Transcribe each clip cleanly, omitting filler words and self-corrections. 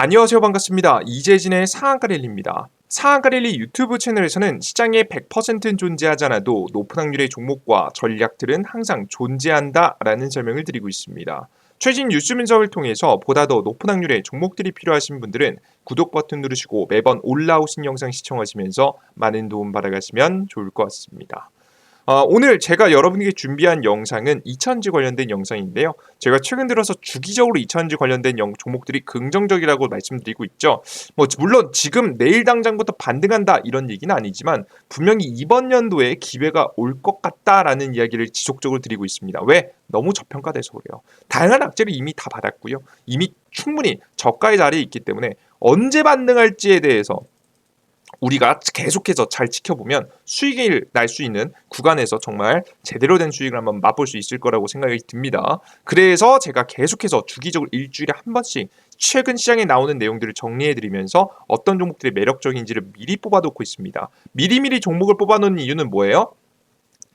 안녕하세요. 반갑습니다. 이재진의 상한가 랠리입니다. 상한가 랠리 유튜브 채널에서는 시장에 100%는 존재하지 않아도 높은 확률의 종목과 전략들은 항상 존재한다라는 설명을 드리고 있습니다. 최신 뉴스 분석을 통해서 보다 더 높은 확률의 종목들이 필요하신 분들은 구독 버튼 누르시고 매번 올라오신 영상 시청하시면서 많은 도움 받아가시면 좋을 것 같습니다. 오늘 제가 여러분에게 준비한 영상은 2000지 관련된 영상인데요. 제가 최근 들어서 주기적으로 2000지 관련된 종목들이 긍정적이라고 말씀드리고 있죠. 물론 지금 내일 당장부터 반등한다 이런 얘기는 아니지만 분명히 이번 연도에 기회가 올 것 같다라는 이야기를 지속적으로 드리고 있습니다. 왜? 너무 저평가돼서 그래요. 다양한 악재를 이미 다 받았고요. 이미 충분히 저가의 자리에 있기 때문에 언제 반등할지에 대해서 우리가 계속해서 잘 지켜보면 수익을 날 수 있는 구간에서 정말 제대로 된 수익을 한번 맛볼 수 있을 거라고 생각이 듭니다. 그래서 제가 계속해서 주기적으로 일주일에 한 번씩 최근 시장에 나오는 내용들을 정리해드리면서 어떤 종목들이 매력적인지를 미리 뽑아놓고 있습니다. 미리미리 종목을 뽑아놓는 이유는 뭐예요?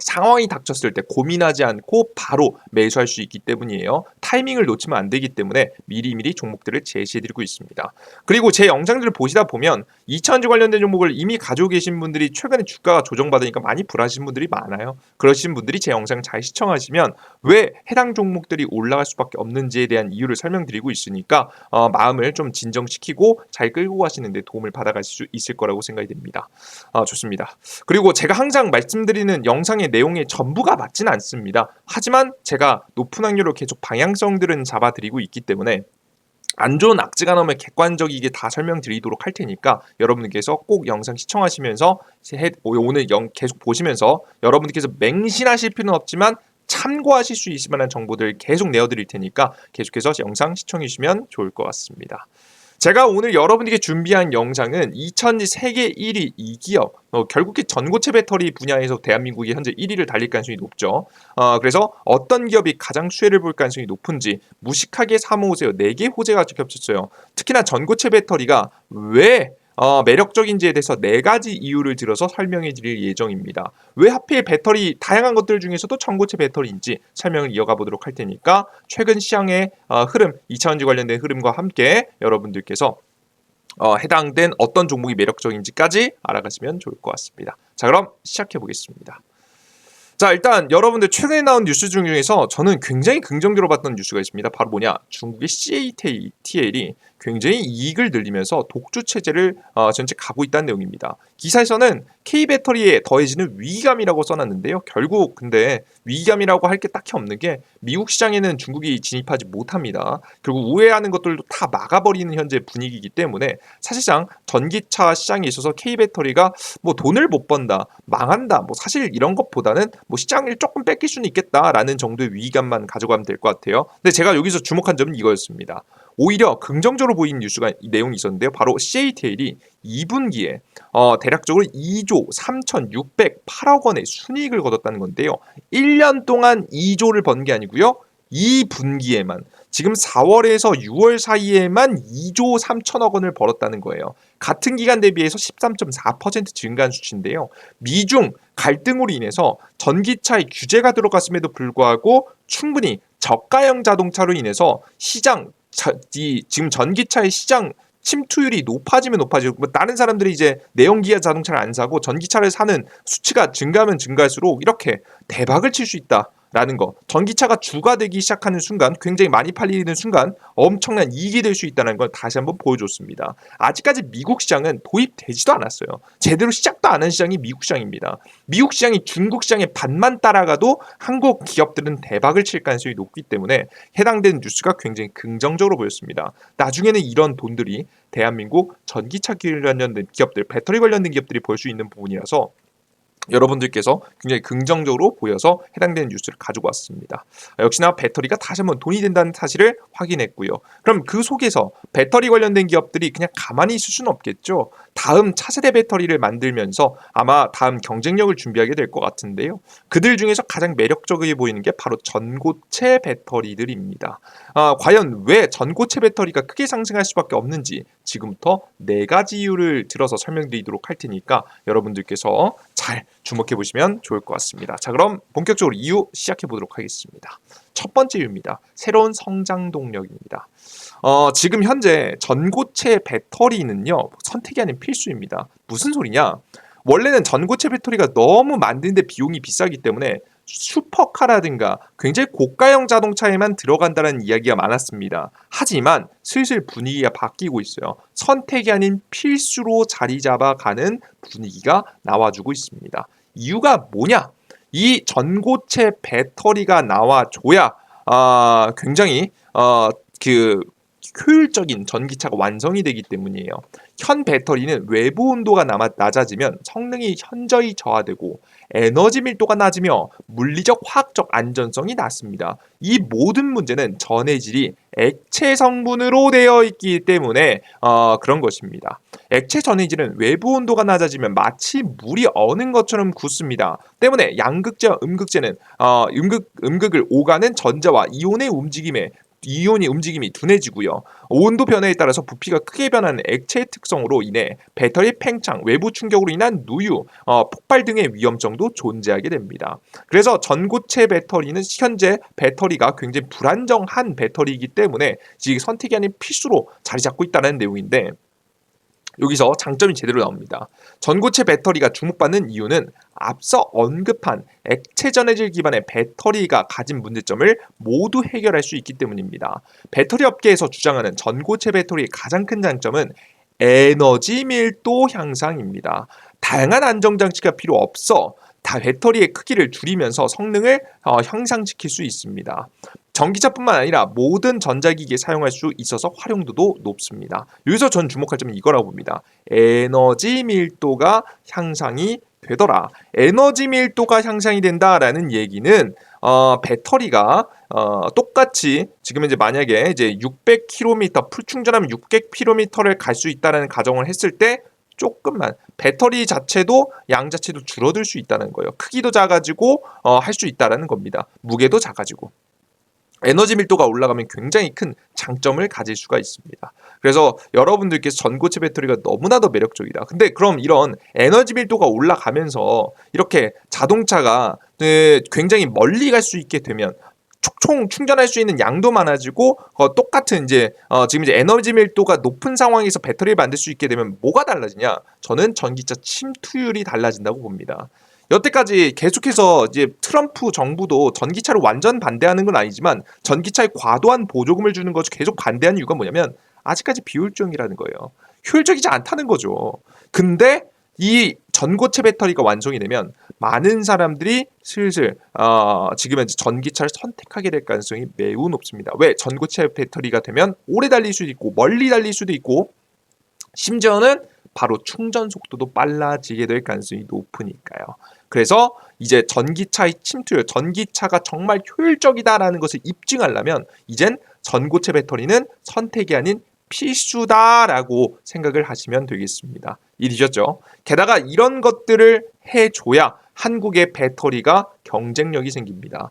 상황이 닥쳤을 때 고민하지 않고 바로 매수할 수 있기 때문이에요. 타이밍을 놓치면 안 되기 때문에 미리미리 종목들을 제시해드리고 있습니다. 그리고 제 영상들을 보시다 보면 2000주 관련된 종목을 이미 가지고 계신 분들이 최근에 주가가 조정받으니까 많이 불안하신 분들이 많아요. 그러신 분들이 제 영상 잘 시청하시면 왜 해당 종목들이 올라갈 수밖에 없는지에 대한 이유를 설명드리고 있으니까 마음을 좀 진정시키고 잘 끌고 가시는 데 도움을 받아가실 수 있을 거라고 생각이 됩니다. 좋습니다. 그리고 제가 항상 말씀드리는 영상의 내용의 전부가 맞지는 않습니다. 하지만 제가 높은 확률로 계속 방향성들은 잡아드리고 있기 때문에 안 좋은 악재가 나오면 객관적이게 다 설명드리도록 할 테니까 여러분께서 꼭 영상 시청하시면서 오늘 계속 보시면서 여러분께서 맹신하실 필요는 없지만 참고하실 수 있을 만한 정보들 계속 내어드릴 테니까 계속해서 영상 시청해 주시면 좋을 것 같습니다. 제가 오늘 여러분에게 준비한 영상은 2000지 세계 1위 2기업 결국에 전고체 배터리 분야에서 대한민국이 현재 1위를 달릴 가능성이 높죠. 그래서 어떤 기업이 가장 수혜를 볼 가능성이 높은지 무식하게 사모으세요. 4개 호재가 겹쳤어요. 특히나 전고체 배터리가 왜 매력적인지에 대해서 4가지 이유를 들어서 설명해 드릴 예정입니다. 왜 하필 배터리 다양한 것들 중에서도 전고체 배터리인지 설명을 이어가 보도록 할 테니까 최근 시장의 흐름, 2차원지 관련된 흐름과 함께 여러분들께서 해당된 어떤 종목이 매력적인지까지 알아가시면 좋을 것 같습니다. 자, 그럼 시작해 보겠습니다. 자, 일단 여러분들 최근에 나온 뉴스 중에서 저는 굉장히 긍정적으로 봤던 뉴스가 있습니다. 바로 뭐냐? 중국의 CATL이 굉장히 이익을 늘리면서 독주 체제를 전체 가고 있다는 내용입니다. 기사에서는 K배터리에 더해지는 위기감이라고 써놨는데요. 결국 근데 위기감이라고 할 게 딱히 없는 게 미국 시장에는 중국이 진입하지 못합니다. 결국 우회하는 것들도 다 막아버리는 현재 분위기이기 때문에 사실상 전기차 시장에 있어서 K배터리가 뭐 돈을 못 번다, 망한다, 뭐 사실 이런 것보다는 뭐 시장을 조금 뺏길 수는 있겠다라는 정도의 위기감만 가져가면 될 것 같아요. 근데 제가 여기서 주목한 점은 이거였습니다. 오히려 긍정적으로 보이는 뉴스가 내용이 있었는데요. 바로 CATL이 2분기에 대략적으로 2조 3,608억 원의 순이익을 거뒀다는 건데요. 1년 동안 2조를 번 게 아니고요. 2분기에만 지금 4월에서 6월 사이에만 2조 3천억 원을 벌었다는 거예요. 같은 기간 대비해서 13.4% 증가한 수치인데요. 미중 갈등으로 인해서 전기차에 규제가 들어갔음에도 불구하고 충분히 저가형 자동차로 인해서 지금 전기차의 시장 침투율이 높아지면 높아지고 다른 사람들이 이제 내연기관 자동차를 안 사고 전기차를 사는 수치가 증가하면 증가할수록 이렇게 대박을 칠 수 있다. 라는 거. 전기차가 주가 되기 시작하는 순간, 굉장히 많이 팔리는 순간 엄청난 이익이 될 수 있다는 걸 다시 한번 보여줬습니다. 아직까지 미국 시장은 도입되지도 않았어요. 제대로 시작도 안 한 시장이 미국 시장입니다. 미국 시장이 중국 시장의 반만 따라가도 한국 기업들은 대박을 칠 가능성이 높기 때문에 해당되는 뉴스가 굉장히 긍정적으로 보였습니다. 나중에는 이런 돈들이 대한민국 전기차 관련된 기업들, 배터리 관련된 기업들이 볼 수 있는 부분이라서 여러분들께서 굉장히 긍정적으로 보여서 해당되는 뉴스를 가지고 왔습니다. 역시나 배터리가 다시 한번 돈이 된다는 사실을 확인했고요. 그럼 그 속에서 배터리 관련된 기업들이 그냥 가만히 있을 수는 없겠죠. 다음 차세대 배터리를 만들면서 아마 다음 경쟁력을 준비하게 될 것 같은데요. 그들 중에서 가장 매력적이게 보이는 게 바로 전고체 배터리들입니다. 과연 왜 전고체 배터리가 크게 상승할 수밖에 없는지 지금부터 4가지 이유를 들어서 설명드리도록 할 테니까 여러분들께서 잘 주목해 보시면 좋을 것 같습니다. 자, 그럼 본격적으로 이유 시작해 보도록 하겠습니다. 첫 번째 이유입니다. 새로운 성장 동력입니다. 지금 현재 전고체 배터리는요, 선택이 아닌 필수입니다. 무슨 소리냐? 원래는 전고체 배터리가 너무 만드는데 비용이 비싸기 때문에 슈퍼카라든가 굉장히 고가형 자동차에만 들어간다는 이야기가 많았습니다. 하지만 슬슬 분위기가 바뀌고 있어요. 선택이 아닌 필수로 자리 잡아가는 분위기가 나와주고 있습니다. 이유가 뭐냐? 이 전고체 배터리가 나와줘야 굉장히 그 효율적인 전기차가 완성이 되기 때문이에요. 현 배터리는 외부 온도가 낮아지면 성능이 현저히 저하되고 에너지 밀도가 낮으며 물리적 화학적 안전성이 낮습니다. 이 모든 문제는 전해질이 액체 성분으로 되어 있기 때문에 그런 것입니다. 액체 전해질은 외부 온도가 낮아지면 마치 물이 어는 것처럼 굳습니다. 때문에 양극재와 음극재는 음극을 오가는 전자와 이온이 움직임이 둔해지고요. 온도 변화에 따라서 부피가 크게 변하는 액체의 특성으로 인해 배터리 팽창, 외부 충격으로 인한 누유, 폭발 등의 위험성도 존재하게 됩니다. 그래서 전고체 배터리는 현재 배터리가 굉장히 불안정한 배터리이기 때문에 지금 선택이 아닌 필수로 자리 잡고 있다는 내용인데, 여기서 장점이 제대로 나옵니다. 전고체 배터리가 주목받는 이유는 앞서 언급한 액체 전해질 기반의 배터리가 가진 문제점을 모두 해결할 수 있기 때문입니다. 배터리 업계에서 주장하는 전고체 배터리의 가장 큰 장점은 에너지 밀도 향상입니다. 다양한 안정장치가 필요 없어 배터리의 크기를 줄이면서 성능을 향상시킬 수 있습니다. 전기차뿐만 아니라 모든 전자기기에 사용할 수 있어서 활용도도 높습니다. 여기서 전 주목할 점은 이거라고 봅니다. 에너지 밀도가 향상이 되더라. 에너지 밀도가 향상이 된다라는 얘기는 배터리가 똑같이 지금 이제 만약에 이제 600km 풀 충전하면 600km를 갈 수 있다는 가정을 했을 때 조금만 배터리 자체도 양 자체도 줄어들 수 있다는 거예요. 크기도 작아지고 할 수 있다라는 겁니다. 무게도 작아지고. 에너지 밀도가 올라가면 굉장히 큰 장점을 가질 수가 있습니다. 그래서 여러분들께서 전고체 배터리가 너무나도 매력적이다. 근데 그럼 이런 에너지 밀도가 올라가면서 이렇게 자동차가 굉장히 멀리 갈 수 있게 되면 총 충전할 수 있는 양도 많아지고 똑같은 지금 에너지 밀도가 높은 상황에서 배터리를 만들 수 있게 되면 뭐가 달라지냐? 저는 전기차 침투율이 달라진다고 봅니다. 여태까지 계속해서 이제 트럼프 정부도 전기차를 완전 반대하는 건 아니지만 전기차에 과도한 보조금을 주는 것을 계속 반대하는 이유가 뭐냐면 아직까지 비효율적이라는 거예요. 효율적이지 않다는 거죠. 근데 이 전고체 배터리가 완성이 되면 많은 사람들이 슬슬 지금 현재 전기차를 선택하게 될 가능성이 매우 높습니다. 왜? 전고체 배터리가 되면 오래 달릴 수도 있고 멀리 달릴 수도 있고 심지어는 바로 충전 속도도 빨라지게 될 가능성이 높으니까요. 그래서 이제 전기차의 침투율, 전기차가 정말 효율적이다라는 것을 입증하려면 이젠 전고체 배터리는 선택이 아닌 필수다라고 생각을 하시면 되겠습니다. 이해되셨죠? 게다가 이런 것들을 해줘야 한국의 배터리가 경쟁력이 생깁니다.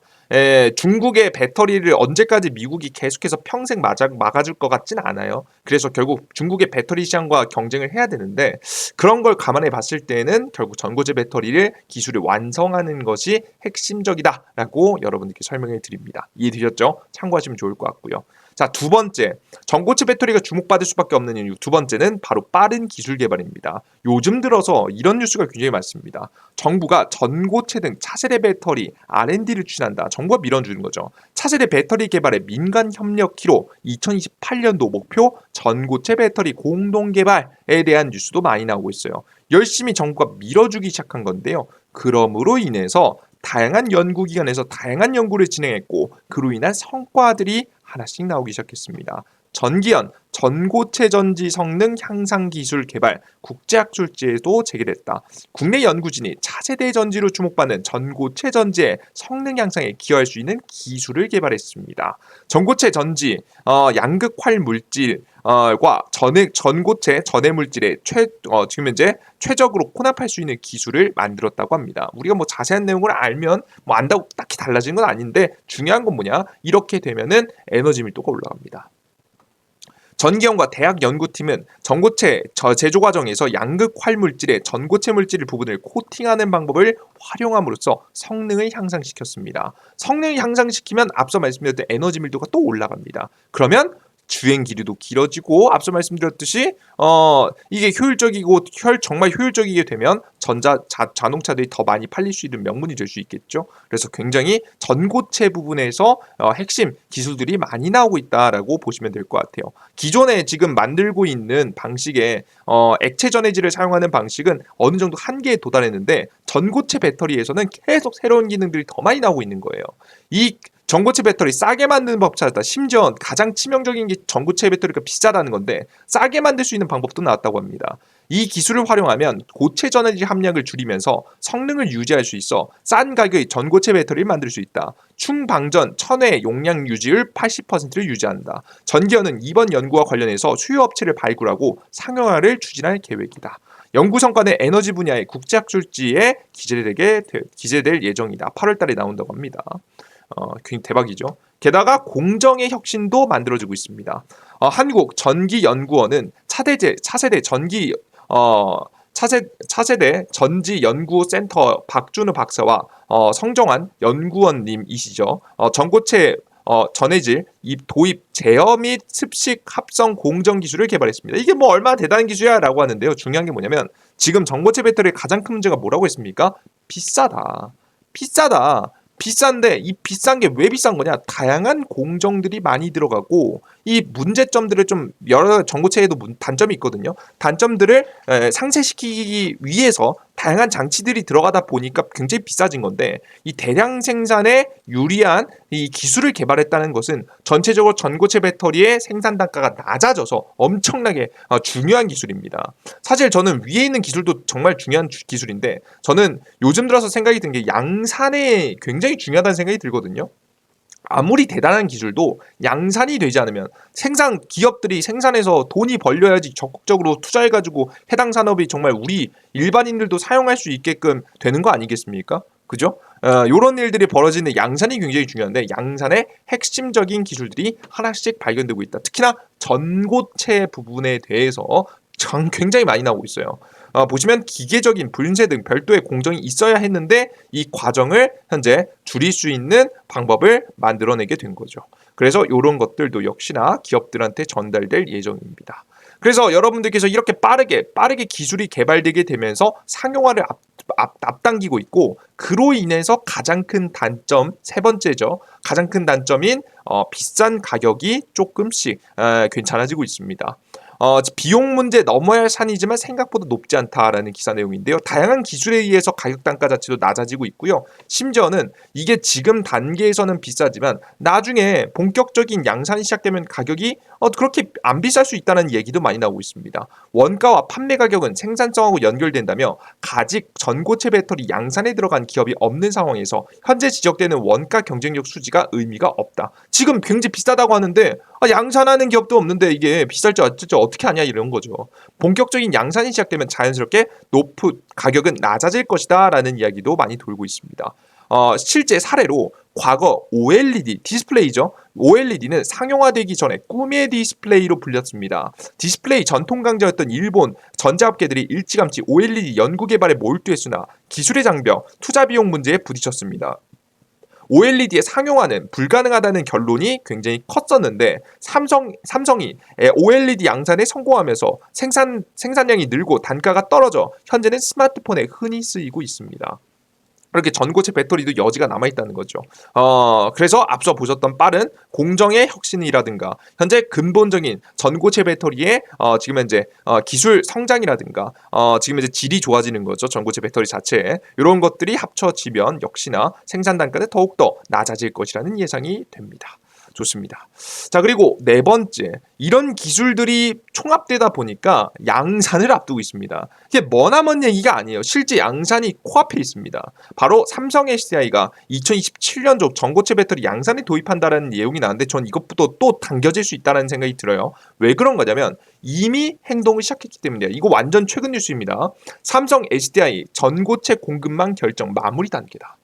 중국의 배터리를 언제까지 미국이 계속해서 평생 막아줄 것 같진 않아요. 그래서 결국 중국의 배터리 시장과 경쟁을 해야 되는데 그런 걸 감안해 봤을 때는 결국 전고체 배터리를 기술을 완성하는 것이 핵심적이다라고 여러분들께 설명해 드립니다. 이해되셨죠? 참고하시면 좋을 것 같고요. 자, 두 번째, 전고체 배터리가 주목받을 수밖에 없는 이유 두 번째는 바로 빠른 기술 개발입니다. 요즘 들어서 이런 뉴스가 굉장히 많습니다. 정부가 전고체 등 차세대 배터리 R&D를 추진한다. 정부가 밀어주는 거죠. 차세대 배터리 개발의 민간 협력 기로 2028년도 목표 전고체 배터리 공동 개발에 대한 뉴스도 많이 나오고 있어요. 열심히 정부가 밀어주기 시작한 건데요. 그럼으로 인해서 다양한 연구기관에서 다양한 연구를 진행했고 그로 인한 성과들이 하나씩 나오기 시작했습니다. 전기연, 전고체 전지 성능 향상 기술 개발 국제학술지에도 제기됐다. 국내 연구진이 차세대 전지로 주목받는 전고체 전지의 성능 향상에 기여할 수 있는 기술을 개발했습니다. 전고체 전지, 양극활 물질 과 전고체 전해 물질에 지금 현재 최적으로 혼합할 수 있는 기술을 만들었다고 합니다. 우리가 뭐 자세한 내용을 알면 뭐 안다고 딱히 달라지는 건 아닌데 중요한 건 뭐냐? 이렇게 되면은 에너지 밀도가 올라갑니다. 전기현과 대학 연구팀은 전고체 제조 과정에서 양극 활물질에 전고체 물질 부분을 코팅하는 방법을 활용함으로써 성능을 향상시켰습니다. 성능을 향상시키면 앞서 말씀드렸던 에너지 밀도가 또 올라갑니다. 그러면 주행 길이도 길어지고 앞서 말씀드렸듯이 이게 효율적이고 정말 효율적이게 되면 자동차들이 더 많이 팔릴 수 있는 명분이 될 수 있겠죠. 그래서 굉장히 전고체 부분에서 핵심 기술들이 많이 나오고 있다라고 보시면 될 것 같아요. 기존에 지금 만들고 있는 방식의 액체 전해질을 사용하는 방식은 어느 정도 한계에 도달했는데 전고체 배터리에서는 계속 새로운 기능들이 더 많이 나오고 있는 거예요. 이 전고체 배터리 싸게 만드는 법 찾았다. 심지어 가장 치명적인 게 전고체 배터리가 비싸다는 건데 싸게 만들 수 있는 방법도 나왔다고 합니다. 이 기술을 활용하면 고체 전해질 함량을 줄이면서 성능을 유지할 수 있어 싼 가격의 전고체 배터리를 만들 수 있다. 충방전 1000회 용량 유지율 80%를 유지한다. 전기현은 이번 연구와 관련해서 수요 업체를 발굴하고 상용화를 추진할 계획이다. 연구 성과는 에너지 분야의 국제학술지에 기재될 예정이다. 8월 달에 나온다고 합니다. 굉장히 대박이죠. 게다가 공정의 혁신도 만들어지고 있습니다. 한국전기연구원은 차세대 전지연구센터 박준우 박사와 성정환 연구원님이시죠. 전고체 전해질 도입 제어 및 습식 합성 공정 기술을 개발했습니다. 이게 뭐 얼마나 대단한 기술이야라고 하는데요. 중요한 게 뭐냐면 지금 전고체 배터리의 가장 큰 문제가 뭐라고 했습니까? 비싸다. 비싼데 이 비싼 게 왜 비싼 거냐? 다양한 공정들이 많이 들어가고 이 문제점들을 좀 여러 전고체에도 단점이 있거든요. 단점들을 상쇄시키기 위해서 다양한 장치들이 들어가다 보니까 굉장히 비싸진 건데 이 대량 생산에 유리한 이 기술을 개발했다는 것은 전체적으로 전고체 배터리의 생산 단가가 낮아져서 엄청나게 중요한 기술입니다. 사실 저는 위에 있는 기술도 정말 중요한 기술인데 저는 요즘 들어서 생각이 든 게 양산에 굉장히 중요하다는 생각이 들거든요. 아무리 대단한 기술도 양산이 되지 않으면 기업들이 생산해서 돈이 벌려야지 적극적으로 투자해가지고 해당 산업이 정말 우리 일반인들도 사용할 수 있게끔 되는 거 아니겠습니까? 그죠? 이런 일들이 벌어지는 양산이 굉장히 중요한데 양산의 핵심적인 기술들이 하나씩 발견되고 있다. 특히나 전고체 부분에 대해서 굉장히 많이 나오고 있어요. 보시면 기계적인 분쇄 등 별도의 공정이 있어야 했는데 이 과정을 현재 줄일 수 있는 방법을 만들어내게 된 거죠. 그래서 이런 것들도 역시나 기업들한테 전달될 예정입니다. 그래서 여러분들께서 이렇게 빠르게 기술이 개발되게 되면서 상용화를 앞당기고 있고 그로 인해서 가장 큰 단점 세 번째죠. 가장 큰 단점인 비싼 가격이 조금씩 괜찮아지고 있습니다. 비용 문제 넘어야 할 산이지만 생각보다 높지 않다라는 기사 내용인데요. 다양한 기술에 의해서 가격 단가 자체도 낮아지고 있고요. 심지어는 이게 지금 단계에서는 비싸지만 나중에 본격적인 양산이 시작되면 가격이 그렇게 안 비쌀 수 있다는 얘기도 많이 나오고 있습니다. 원가와 판매 가격은 생산성하고 연결된다며 가직 전고체 배터리 양산에 들어간 기업이 없는 상황에서 현재 지적되는 원가 경쟁력 수지가 의미가 없다. 지금 굉장히 비싸다고 하는데 양산하는 기업도 없는데 이게 비쌀지 어떻게 하냐 이런 거죠. 본격적인 양산이 시작되면 자연스럽게 가격은 낮아질 것이다 라는 이야기도 많이 돌고 있습니다. 실제 사례로 과거 OLED 디스플레이죠. OLED는 상용화되기 전에 꿈의 디스플레이로 불렸습니다. 디스플레이 전통 강자였던 일본 전자업계들이 일찌감치 OLED 연구 개발에 몰두했으나 기술의 장벽, 투자 비용 문제에 부딪혔습니다. OLED의 상용화는 불가능하다는 결론이 굉장히 컸었는데 삼성이 OLED 양산에 성공하면서 생산량이 늘고 단가가 떨어져 현재는 스마트폰에 흔히 쓰이고 있습니다. 그렇게 전고체 배터리도 여지가 남아있다는 거죠. 그래서 앞서 보셨던 빠른 공정의 혁신이라든가 현재 근본적인 전고체 배터리의 지금 현재 기술 성장이라든가 지금 이제 질이 좋아지는 거죠. 전고체 배터리 자체에 이런 것들이 합쳐지면 역시나 생산 단가는 더욱더 낮아질 것이라는 예상이 됩니다. 좋습니다. 자, 그리고 네 번째, 이런 기술들이 총합되다 보니까 양산을 앞두고 있습니다. 이게 머나먼 얘기가 아니에요. 실제 양산이 코앞에 있습니다. 바로 삼성 SDI가 2027년적 전고체 배터리 양산에 도입한다는 내용이 나왔는데 전 이것부터 또 당겨질 수 있다는 생각이 들어요. 왜 그런 거냐면 이미 행동을 시작했기 때문이에요. 이거 완전 최근 뉴스입니다. 삼성 SDI 전고체 공급망 결정 마무리 단계다.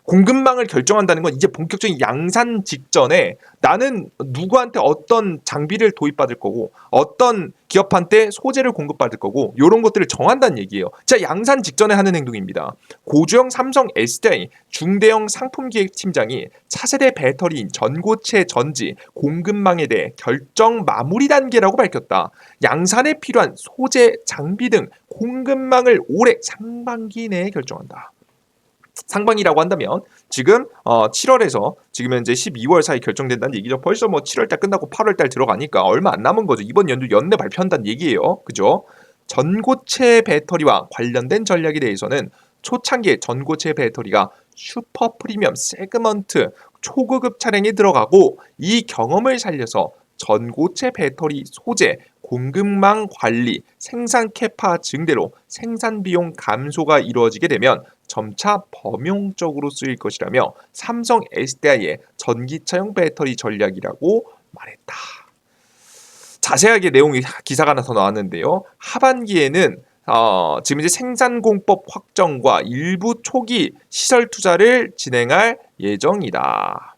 공급망을 결정한다는 건 이제 본격적인 양산 직전에 나는 누구한테 어떤 장비를 도입받을 거고 어떤 기업한테 소재를 공급받을 거고 이런 것들을 정한다는 얘기예요. 자, 양산 직전에 하는 행동입니다. 고주영 삼성 SDI 중대형 상품기획팀장이 차세대 배터리인 전고체 전지 공급망에 대해 결정 마무리 단계라고 밝혔다. 양산에 필요한 소재, 장비 등 공급망을 올해 상반기 내에 결정한다. 상반기라고 한다면 지금 7월에서 지금 현재 12월 사이 결정된다는 얘기죠. 벌써 뭐 7월달 끝나고 8월달 들어가니까 얼마 안 남은 거죠. 이번 연도 연내 발표한다는 얘기예요. 그죠? 전고체 배터리와 관련된 전략에 대해서는 초창기에 전고체 배터리가 슈퍼 프리미엄 세그먼트 초고급 차량에 들어가고 이 경험을 살려서 전고체 배터리 소재, 공급망 관리, 생산 캐파 증대로 생산 비용 감소가 이루어지게 되면 점차 범용적으로 쓰일 것이라며 삼성 SDI의 전기차용 배터리 전략이라고 말했다. 자세하게 내용이 기사가 하나 더 나왔는데요. 하반기에는 지금 이제 생산공법 확정과 일부 초기 시설 투자를 진행할 예정이다.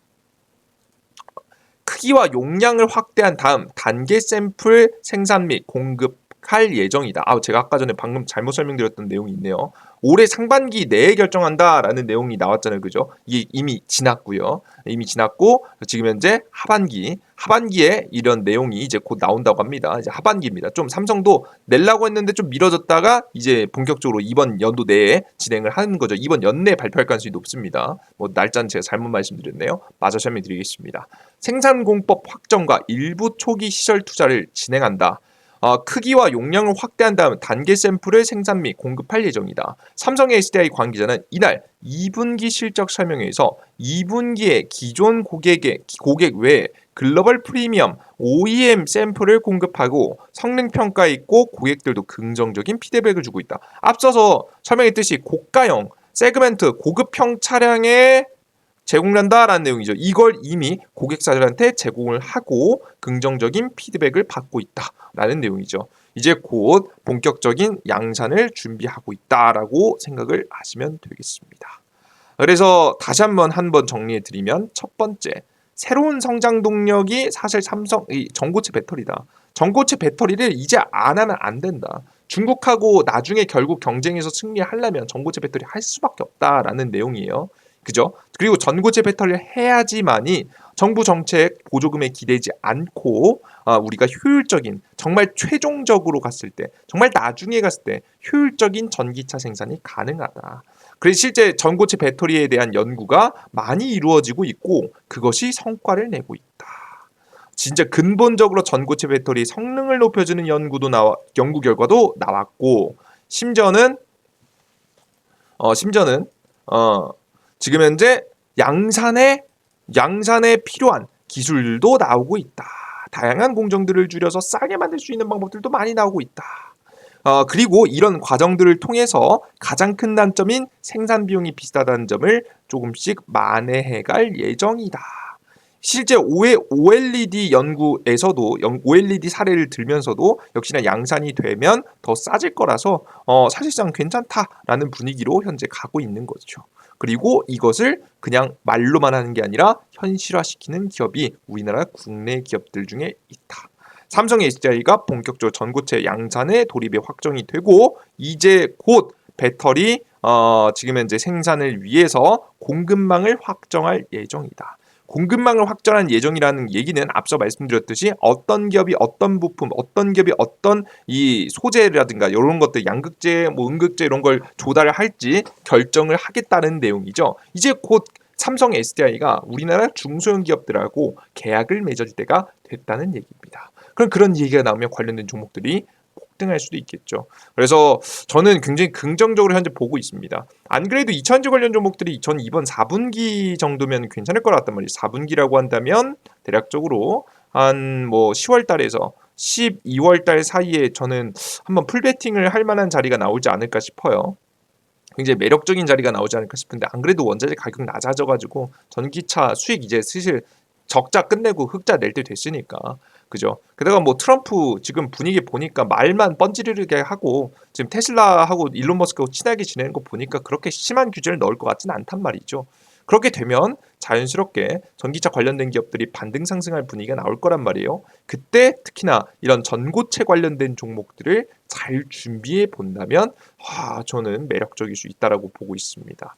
크기와 용량을 확대한 다음 단계 샘플 생산 및 공급할 예정이다. 제가 아까 전에 방금 잘못 설명드렸던 내용이 있네요. 올해 상반기 내에 결정한다라는 내용이 나왔잖아요. 그죠? 이게 이미 지났고요. 이미 지났고 지금 현재 하반기에 이런 내용이 이제 곧 나온다고 합니다. 이제 하반기입니다. 좀 삼성도 내려고 했는데 좀 미뤄졌다가 이제 본격적으로 이번 연도 내에 진행을 하는 거죠. 이번 연내에 발표할 가능성이 높습니다. 뭐 날짜는 제가 잘못 말씀드렸네요. 마저 설명드리겠습니다. 생산공법 확정과 일부 초기 시설 투자를 진행한다. 크기와 용량을 확대한 다음 단계 샘플을 생산 및 공급할 예정이다. 삼성 SDI 관계자는 이날 2분기 실적 설명회에서 2분기에 기존 고객 외에 글로벌 프리미엄 OEM 샘플을 공급하고 성능 평가 있고 고객들도 긍정적인 피드백을 주고 있다. 앞서서 설명했듯이 고가형 세그멘트 고급형 차량에 제공한다라는 내용이죠. 이걸 이미 고객사들한테 제공을 하고 긍정적인 피드백을 받고 있다라는 내용이죠. 이제 곧 본격적인 양산을 준비하고 있다라고 생각을 하시면 되겠습니다. 그래서 다시 한번 정리해 드리면 첫 번째, 새로운 성장 동력이 사실 삼성 이 전고체 배터리다. 전고체 배터리를 이제 안 하면 안 된다. 중국하고 나중에 결국 경쟁에서 승리하려면 전고체 배터리 할 수밖에 없다라는 내용이에요. 그죠? 그리고 전고체 배터리를 해야지만이 정부 정책 보조금에 기대지 않고 우리가 효율적인 정말 최종적으로 갔을 때 정말 나중에 갔을 때 효율적인 전기차 생산이 가능하다. 그래서 실제 전고체 배터리에 대한 연구가 많이 이루어지고 있고 그것이 성과를 내고 있다. 진짜 근본적으로 전고체 배터리 성능을 높여주는 연구 결과도 나왔고 심지어는 지금 현재 양산에 필요한 기술도 나오고 있다. 다양한 공정들을 줄여서 싸게 만들 수 있는 방법들도 많이 나오고 있다. 그리고 이런 과정들을 통해서 가장 큰 단점인 생산 비용이 비싸다는 점을 조금씩 만회해갈 예정이다. 실제 OLED 연구에서도 OLED 사례를 들면서도 역시나 양산이 되면 더 싸질 거라서 사실상 괜찮다라는 분위기로 현재 가고 있는 거죠. 그리고 이것을 그냥 말로만 하는 게 아니라 현실화시키는 기업이 우리나라 국내 기업들 중에 있다. 삼성 SDI가 본격적으로 전고체 양산에 돌입이 확정이 되고 이제 곧 배터리 지금 현재 생산을 위해서 공급망을 확정할 예정이다. 공급망을 확정할 예정이라는 얘기는 앞서 말씀드렸듯이 어떤 기업이 어떤 부품, 어떤 기업이 어떤 이 소재라든가 이런 것들 양극재, 음극재 이런 걸 조달을 할지 결정을 하겠다는 내용이죠. 이제 곧 삼성 SDI가 우리나라 중소형 기업들하고 계약을 맺을 때가 됐다는 얘기입니다. 그럼 그런 얘기가 나오면 관련된 종목들이 폭등할 수도 있겠죠. 그래서 저는 굉장히 긍정적으로 현재 보고 있습니다. 안 그래도 2차전지 관련 종목들이 전 이번 4분기 정도면 괜찮을 것 같단 말이에요. 4분기라고 한다면 대략적으로 한 뭐 10월 달에서 12월 달 사이에 저는 한번 풀베팅을 할 만한 자리가 나오지 않을까 싶어요. 굉장히 매력적인 자리가 나오지 않을까 싶은데 안 그래도 원자재 가격 낮아져가지고 전기차 수익 이제 슬슬 적자 끝내고 흑자 낼 때 됐으니까 그죠? 게다가 뭐 트럼프 지금 분위기 보니까 말만 뻔지르르게 하고 지금 테슬라하고 일론 머스크하고 친하게 지내는 거 보니까 그렇게 심한 규제를 넣을 것 같지는 않단 말이죠. 그렇게 되면 자연스럽게 전기차 관련된 기업들이 반등 상승할 분위기가 나올 거란 말이에요. 그때 특히나 이런 전고체 관련된 종목들을 잘 준비해 본다면 저는 매력적일 수 있다라고 보고 있습니다.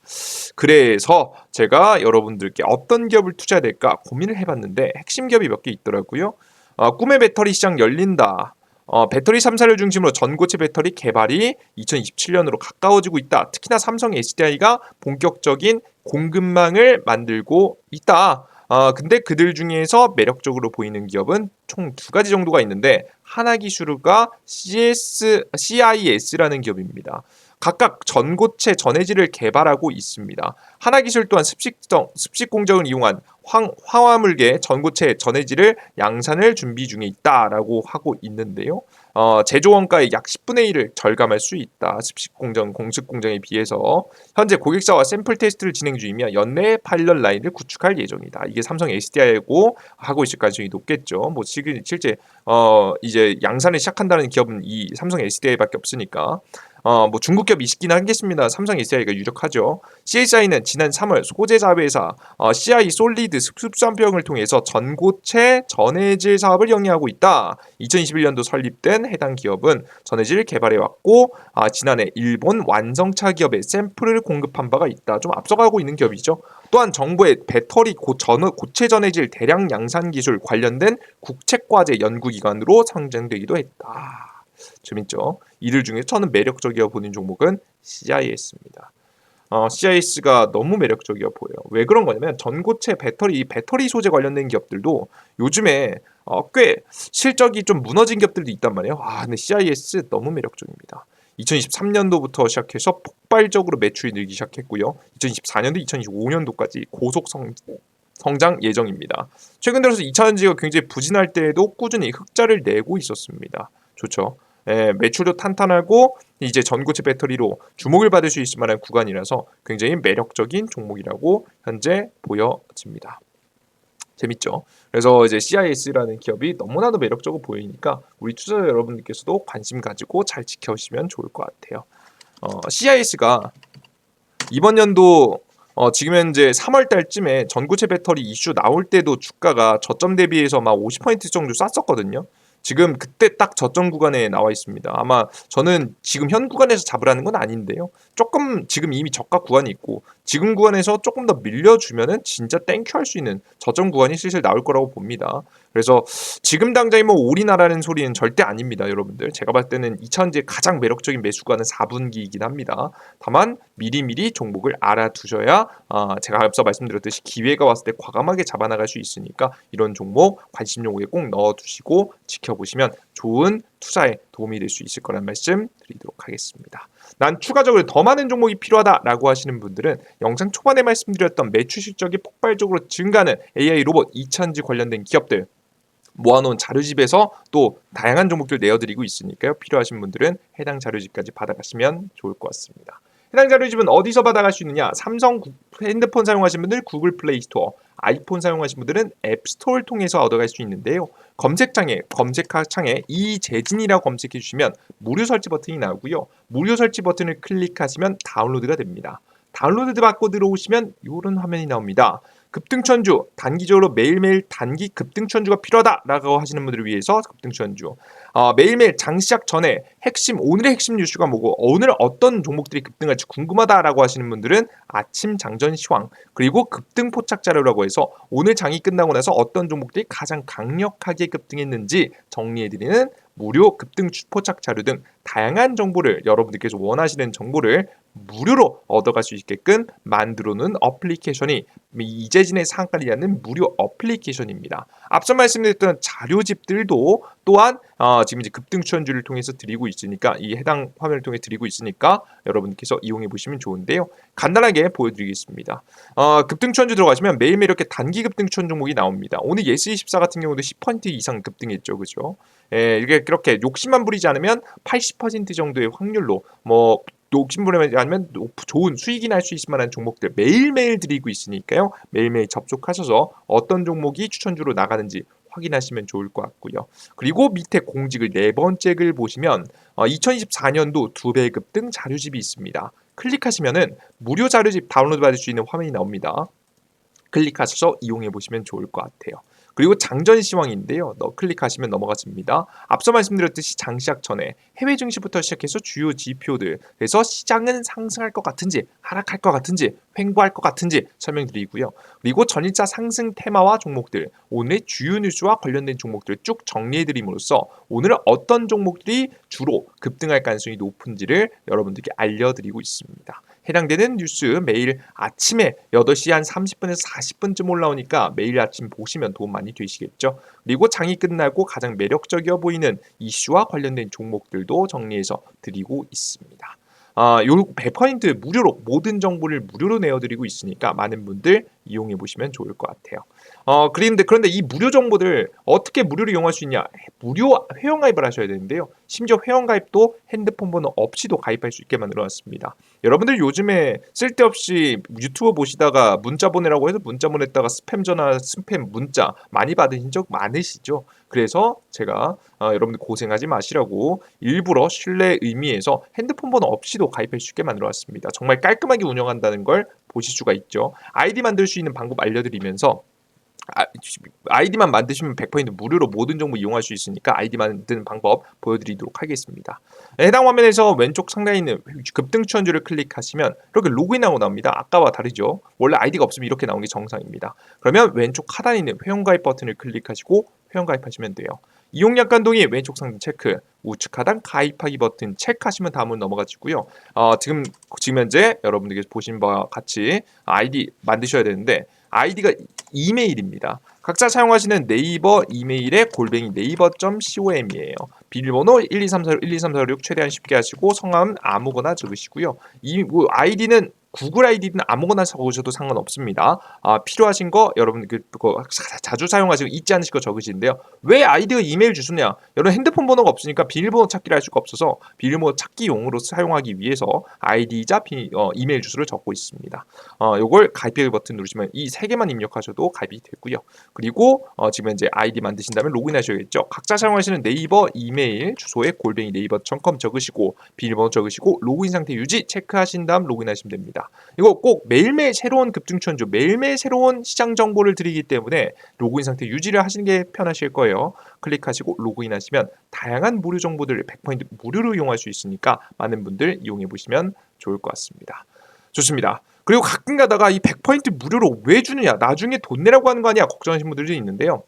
그래서 제가 여러분들께 어떤 기업을 투자해야 될까 고민을 해봤는데 핵심 기업이 몇 개 있더라고요. 꿈의 배터리 시장 열린다. 배터리 3사를 중심으로 전고체 배터리 개발이 2027년으로 가까워지고 있다. 특히나 삼성 SDI가 본격적인 공급망을 만들고 있다. 근데 그들 중에서 매력적으로 보이는 기업은 총 두 가지 정도가 있는데 하나기술과 CIS라는 기업입니다. 각각 전고체 전해질을 개발하고 있습니다. 하나기술 또한 습식 공정을 이용한 황화물계 전고체 전해질을 양산을 준비 중에 있다라고 하고 있는데요. 제조 원가의 약 10분의 1을 절감할 수 있다. 습식 공정, 공습 공정에 비해서 현재 고객사와 샘플 테스트를 진행 중이며 연내 파일럿 라인을 구축할 예정이다. 이게 삼성 SDI고 하고 있을 가능성이 높겠죠. 뭐 지금 실제 이제 양산을 시작한다는 기업은 이 삼성 SDI밖에 없으니까. 뭐 중국 기업 있긴 하겠습니다. 삼성 SDI가 유력하죠. CSI는 지난 3월 소재 자회사 CI 솔리드 습산병을 통해서 전고체 전해질 사업을 영위하고 있다. 2021년도 설립된 해당 기업은 전해질 개발해왔고 지난해 일본 완성차 기업에 샘플을 공급한 바가 있다. 좀 앞서가고 있는 기업이죠. 또한 정부의 배터리 고체 전해질 대량 양산 기술 관련된 국책과제 연구기관으로 상장되기도 했다. 재밌죠? 이들 중에 저는 매력적이어 보는 종목은 CIS입니다. CIS가 너무 매력적이어 보여요. 왜 그런 거냐면 전고체 배터리 소재 관련된 기업들도 요즘에 꽤 실적이 좀 무너진 기업들도 있단 말이에요. 근데 CIS 너무 매력적입니다. 2023년도부터 시작해서 폭발적으로 매출이 늘기 시작했고요. 2024년도, 2025년도까지 고속 성장 예정입니다. 최근 들어서 2차전지가 굉장히 부진할 때에도 꾸준히 흑자를 내고 있었습니다. 좋죠. 매출도 탄탄하고 이제 전고체 배터리로 주목을 받을 수 있을 만한 구간이라서 굉장히 매력적인 종목이라고 현재 보여집니다. 재밌죠? 그래서 이제 CIS라는 기업이 너무나도 매력적으로 보이니까 우리 투자자 여러분들께서도 관심 가지고 잘 지켜보시면 좋을 것 같아요. CIS가 이번 연도 지금 현재 3월 달쯤에 전고체 배터리 이슈 나올 때도 주가가 저점 대비해서 막 50% 정도 쌌었거든요. 지금 그때 딱 저점 구간에 나와 있습니다. 아마 저는 지금 현 구간에서 잡으라는 건 아닌데요. 조금 지금 이미 저가 구간이 있고 지금 구간에서 조금 더 밀려주면은 진짜 땡큐 할 수 있는 저점 구간이 슬슬 나올 거라고 봅니다. 그래서 지금 당장에 뭐 올인하라는 소리는 절대 아닙니다, 여러분들. 제가 봤을 때는 2차전지의 가장 매력적인 매수가는 4분기이긴 합니다. 다만 미리미리 종목을 알아두셔야 제가 앞서 말씀드렸듯이 기회가 왔을 때 과감하게 잡아나갈 수 있으니까 이런 종목 관심 종목에 꼭 넣어두시고 지켜보시면 좋은 투자에 도움이 될 수 있을 거란 말씀 드리도록 하겠습니다. 난 추가적으로 더 많은 종목이 필요하다라고 하시는 분들은 영상 초반에 말씀드렸던 매출 실적이 폭발적으로 증가하는 AI 로봇 2차전지 관련된 기업들 모아놓은 자료집에서 또 다양한 종목들 내어드리고 있으니까요. 필요하신 분들은 해당 자료집까지 받아가시면 좋을 것 같습니다. 해당 자료집은 어디서 받아갈 수 있느냐? 삼성 핸드폰 사용하시는 분들 구글 플레이 스토어, 아이폰 사용하시는 분들은 앱스토어를 통해서 얻어갈 수 있는데요. 검색창에 이재진이라고 검색해 주시면 무료 설치 버튼이 나오고요. 무료 설치 버튼을 클릭하시면 다운로드가 됩니다. 다운로드 받고 들어오시면 이런 화면이 나옵니다. 급등천주, 단기적으로 매일매일 단기 급등천주가 필요하다라고 하시는 분들을 위해서 급등천주. 매일매일 장시작 전에 오늘의 핵심 뉴스가 뭐고 오늘 어떤 종목들이 급등할지 궁금하다라고 하시는 분들은 아침 장전 시황 그리고 급등 포착 자료라고 해서 오늘 장이 끝나고 나서 어떤 종목들이 가장 강력하게 급등했는지 정리해드리는 무료 급등 포착 자료 등 다양한 정보를 여러분들께서 원하시는 정보를 무료로 얻어갈 수 있게끔 만들어놓은 어플리케이션이 이재진의 상한가리라는 무료 어플리케이션입니다. 앞서 말씀드렸던 자료집들도 또한 지금 이제 급등 추천주를 통해서 드리고 있으니까 이 해당 화면을 통해 드리고 있으니까 여러분께서 이용해 보시면 좋은데요. 간단하게 보여드리겠습니다. 급등 추천주 들어가시면 매일매일 이렇게 단기 급등 추천 종목이 나옵니다. 오늘 예스24 같은 경우도 10% 이상 급등했죠, 그죠? 이게 그렇게 욕심만 부리지 않으면 80% 정도의 확률로 욕심 부리지 않으면 좋은 수익이 날 수 있을 만한 종목들 매일매일 드리고 있으니까요. 매일매일 접속하셔서 어떤 종목이 추천주로 나가는지 확인하시면 좋을 것 같고요. 그리고 밑에 공직을 네 번째 글 보시면 2024년도 2배 급등 자료집이 있습니다. 클릭하시면은 무료 자료집 다운로드 받을 수 있는 화면이 나옵니다. 클릭하셔서 이용해 보시면 좋을 것 같아요. 그리고 장전 시황인데요. 클릭하시면 넘어가집니다. 앞서 말씀드렸듯이 장 시작 전에 해외 증시부터 시작해서 주요 지표들, 그래서 시장은 상승할 것 같은지 하락할 것 같은지 횡보할 것 같은지 설명드리고요. 그리고 전일자 상승 테마와 종목들, 오늘의 주요 뉴스와 관련된 종목들을 쭉 정리해드림으로써 오늘은 어떤 종목들이 주로 급등할 가능성이 높은지를 여러분들께 알려드리고 있습니다. 해당되는 뉴스 매일 아침에 8시 한 30분에서 40분쯤 올라오니까 매일 아침 보시면 도움 많이 되시겠죠. 그리고 장이 끝나고 가장 매력적이어 보이는 이슈와 관련된 종목들도 정리해서 드리고 있습니다. 요 100% 무료로 모든 정보를 무료로 내어드리고 있으니까 많은 분들 이용해 보시면 좋을 것 같아요. 그런데 이 무료 정보들 어떻게 무료로 이용할 수 있냐? 무료 회원가입을 하셔야 되는데요. 심지어 회원가입도 핸드폰 번호 없이도 가입할 수 있게 만들어놨습니다. 여러분들 요즘에 쓸데없이 유튜브 보시다가 문자 보내라고 해서 문자 보냈다가 스팸 전화, 스팸 문자 많이 받으신 적 많으시죠? 그래서 제가 여러분들 고생하지 마시라고 일부러 신뢰 의미에서 핸드폰 번호 없이도 가입할 수 있게 만들어놨습니다. 정말 깔끔하게 운영한다는 걸 보실 수가 있죠. 아이디 만들 수 있는 방법 알려드리면서 아이디만 만드시면 100% 무료로 모든 정보 이용할 수 있으니까 아이디 만드는 방법 보여드리도록 하겠습니다. 해당 화면에서 왼쪽 상단에 있는 급등 추천주를 클릭하시면 이렇게 로그인하고 나옵니다. 아까와 다르죠. 원래 아이디가 없으면 이렇게 나오는 게 정상입니다. 그러면 왼쪽 하단에 있는 회원가입 버튼을 클릭하시고 회원가입하시면 돼요. 이용량 간동이 왼쪽 상단 체크, 우측 하단 가입하기 버튼 체크하시면 다음으로 넘어가지고요. 지금 현재 여러분들께서 보신 바와 같이 아이디 만드셔야 되는데 아이디가 이메일입니다. 각자 사용하시는 네이버 이메일에 골뱅이 네이버.com이에요. 비밀번호 12345 최대한 쉽게 하시고 성함 아무거나 적으시고요. 이 아이디는 구글 아이디는 아무거나 적으셔도 상관없습니다. 필요하신 거 여러분 자주 사용하시고 잊지 않으실 거 적으시는데요. 왜 아이디가 이메일 주소냐? 여러분 핸드폰 번호가 없으니까 비밀번호 찾기를 할 수가 없어서 비밀번호 찾기용으로 사용하기 위해서 아이디자 이메일 주소를 적고 있습니다. 요걸 가입하기 버튼 누르시면 이 세 개만 입력하셔도 가입이 되고요. 그리고 지금 이제 아이디 만드신 다음에 로그인하셔야겠죠. 각자 사용하시는 네이버 이메일 주소에 골뱅이 네이버.com 적으시고 비밀번호 적으시고 로그인 상태 유지 체크하신 다음 로그인하시면 됩니다. 이거 꼭 매일매일 새로운 급등 추천주, 매일매일 새로운 시장 정보를 드리기 때문에 로그인 상태 유지를 하시는 게 편하실 거예요. 클릭하시고 로그인하시면 다양한 무료 정보들을 100% 무료로 이용할 수 있으니까 많은 분들 이용해 보시면 좋을 것 같습니다. 좋습니다. 그리고 가끔 가다가 이 100% 무료로 왜 주느냐, 나중에 돈 내라고 하는 거 아니야 걱정하시는 분들도 있는데요.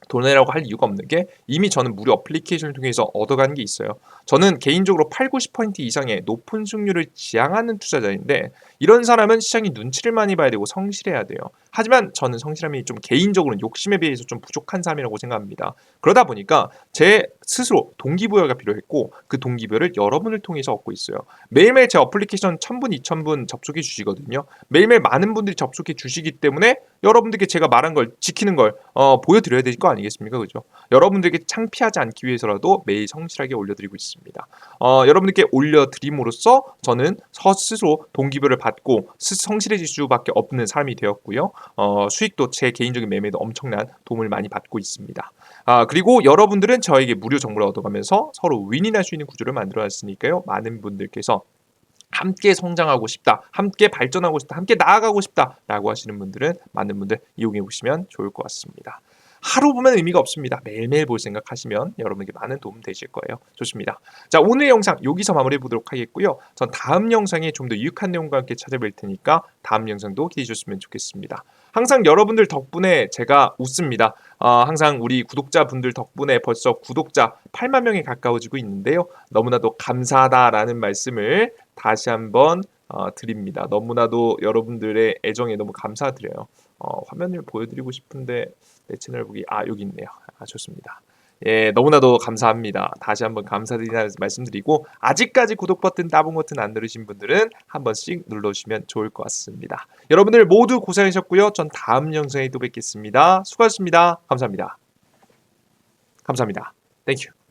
돈 내라고 할 이유가 없는 게 이미 저는 무료 어플리케이션을 통해서 얻어가는 게 있어요. 저는 개인적으로 8, 90% 이상의 높은 수익률을 지향하는 투자자인데 이런 사람은 시장이 눈치를 많이 봐야 되고 성실해야 돼요. 하지만 저는 성실함이 좀 개인적으로 욕심에 비해서 좀 부족한 사람이라고 생각합니다. 그러다 보니까 제 스스로 동기부여가 필요했고 그 동기부여를 여러분을 통해서 얻고 있어요. 매일매일 제 어플리케이션 1000분, 2000분 접속해 주시거든요. 매일매일 많은 분들이 접속해 주시기 때문에 여러분들께 제가 말한 걸 지키는 걸 보여드려야 될 거 아니겠습니까? 그죠? 여러분들에게 창피하지 않기 위해서라도 매일 성실하게 올려드리고 있습니다. 여러분들께 올려드림으로써 저는 스스로 동기부여를 받고 성실해질 수밖에 없는 사람이 되었고요. 수익도 제 개인적인 매매도 엄청난 도움을 많이 받고 있습니다. 그리고 여러분들은 저에게 무료 정보를 얻어가면서 서로 윈윈할 수 있는 구조를 만들어놨으니까요. 많은 분들께서 함께 성장하고 싶다, 함께 발전하고 싶다, 함께 나아가고 싶다라고 하시는 분들은 많은 분들 이용해 보시면 좋을 것 같습니다. 하루 보면 의미가 없습니다. 매일매일 볼 생각하시면 여러분에게 많은 도움 되실 거예요. 좋습니다. 자, 오늘 영상 여기서 마무리해 보도록 하겠고요. 전 다음 영상에 좀 더 유익한 내용과 함께 찾아뵐 테니까 다음 영상도 기대해 주셨으면 좋겠습니다. 항상 여러분들 덕분에 제가 웃습니다. 항상 우리 구독자분들 덕분에 벌써 구독자 8만 명에 가까워지고 있는데요. 너무나도 감사하다라는 말씀을 다시 한번 드립니다. 너무나도 여러분들의 애정에 너무 감사드려요. 화면을 보여드리고 싶은데 내 채널 보기 여기 있네요. 좋습니다. 예, 너무나도 감사합니다. 다시 한번 감사드리는 말씀드리고 아직까지 구독 버튼, 따봉 버튼 안 누르신 분들은 한 번씩 눌러주시면 좋을 것 같습니다. 여러분들 모두 고생하셨고요. 전 다음 영상에 또 뵙겠습니다. 수고하셨습니다. 감사합니다. 감사합니다. 땡큐.